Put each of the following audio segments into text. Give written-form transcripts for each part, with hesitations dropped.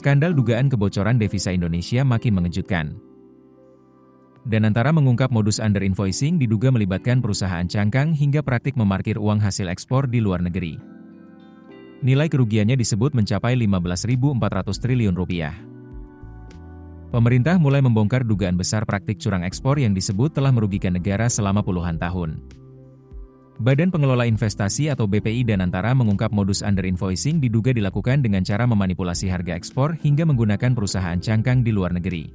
Skandal dugaan kebocoran devisa Indonesia makin mengejutkan. Danantara mengungkap modus under-invoicing diduga melibatkan perusahaan cangkang hingga praktik memarkir uang hasil ekspor di luar negeri. Nilai kerugiannya disebut mencapai 15.400 triliun rupiah. Pemerintah mulai membongkar dugaan besar praktik curang ekspor yang disebut telah merugikan negara selama puluhan tahun. Badan Pengelola Investasi atau BPI Danantara mengungkap modus under-invoicing diduga dilakukan dengan cara memanipulasi harga ekspor hingga menggunakan perusahaan cangkang di luar negeri.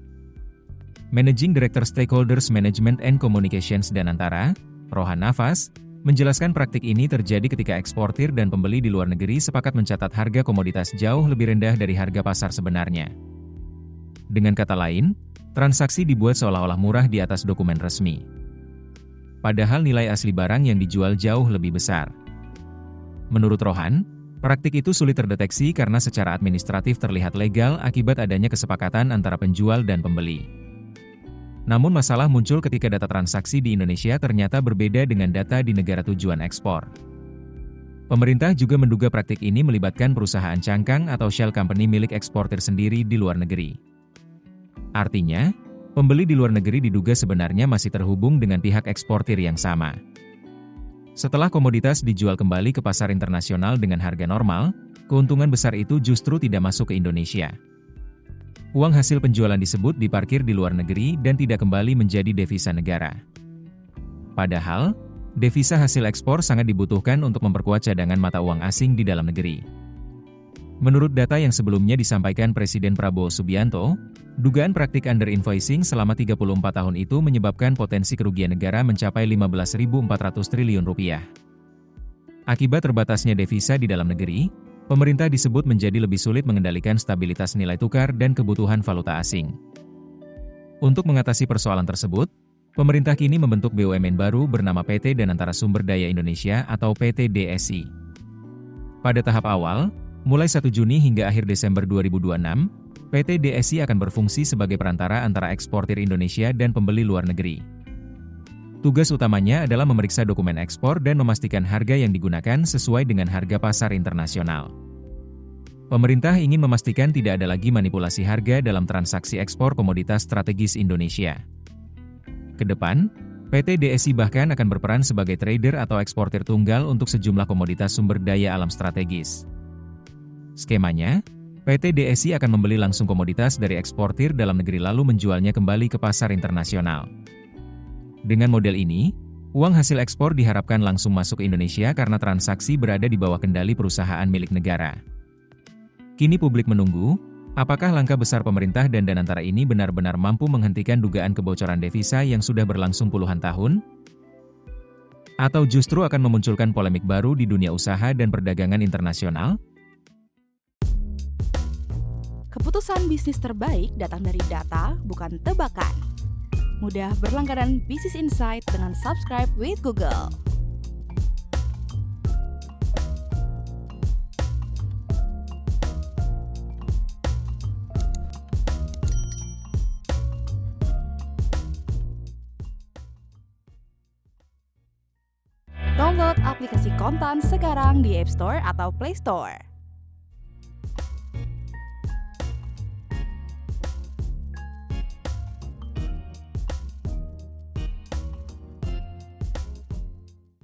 Managing Director Stakeholders Management and Communications Danantara, Rohan Nafas, menjelaskan praktik ini terjadi ketika eksportir dan pembeli di luar negeri sepakat mencatat harga komoditas jauh lebih rendah dari harga pasar sebenarnya. Dengan kata lain, transaksi dibuat seolah-olah murah di atas dokumen resmi. Padahal nilai asli barang yang dijual jauh lebih besar. Menurut Rohan, praktik itu sulit terdeteksi karena secara administratif terlihat legal akibat adanya kesepakatan antara penjual dan pembeli. Namun masalah muncul ketika data transaksi di Indonesia ternyata berbeda dengan data di negara tujuan ekspor. Pemerintah juga menduga praktik ini melibatkan perusahaan cangkang atau shell company milik eksportir sendiri di luar negeri. Artinya, pembeli di luar negeri diduga sebenarnya masih terhubung dengan pihak eksportir yang sama. Setelah komoditas dijual kembali ke pasar internasional dengan harga normal, keuntungan besar itu justru tidak masuk ke Indonesia. Uang hasil penjualan disebut diparkir di luar negeri dan tidak kembali menjadi devisa negara. Padahal, devisa hasil ekspor sangat dibutuhkan untuk memperkuat cadangan mata uang asing di dalam negeri. Menurut data yang sebelumnya disampaikan Presiden Prabowo Subianto, dugaan praktik under-invoicing selama 34 tahun itu menyebabkan potensi kerugian negara mencapai 15.400 triliun rupiah. Akibat terbatasnya devisa di dalam negeri, pemerintah disebut menjadi lebih sulit mengendalikan stabilitas nilai tukar dan kebutuhan valuta asing. Untuk mengatasi persoalan tersebut, pemerintah kini membentuk BUMN baru bernama PT Danantara Sumber Daya Indonesia atau PT DSI. Pada tahap awal, mulai 1 Juni hingga akhir Desember 2026, PT DSI akan berfungsi sebagai perantara antara eksportir Indonesia dan pembeli luar negeri. Tugas utamanya adalah memeriksa dokumen ekspor dan memastikan harga yang digunakan sesuai dengan harga pasar internasional. Pemerintah ingin memastikan tidak ada lagi manipulasi harga dalam transaksi ekspor komoditas strategis Indonesia. Kedepan, PT DSI bahkan akan berperan sebagai trader atau eksportir tunggal untuk sejumlah komoditas sumber daya alam strategis. Skemanya, PT DSI akan membeli langsung komoditas dari eksportir dalam negeri lalu menjualnya kembali ke pasar internasional. Dengan model ini, uang hasil ekspor diharapkan langsung masuk ke Indonesia karena transaksi berada di bawah kendali perusahaan milik negara. Kini publik menunggu, apakah langkah besar pemerintah dan Danantara ini benar-benar mampu menghentikan dugaan kebocoran devisa yang sudah berlangsung puluhan tahun? Atau justru akan memunculkan polemik baru di dunia usaha dan perdagangan internasional? Keputusan bisnis terbaik datang dari data, bukan tebakan. Mudah berlangganan Business Insight dengan subscribe with Google. Download aplikasi Kontan sekarang di App Store atau Play Store.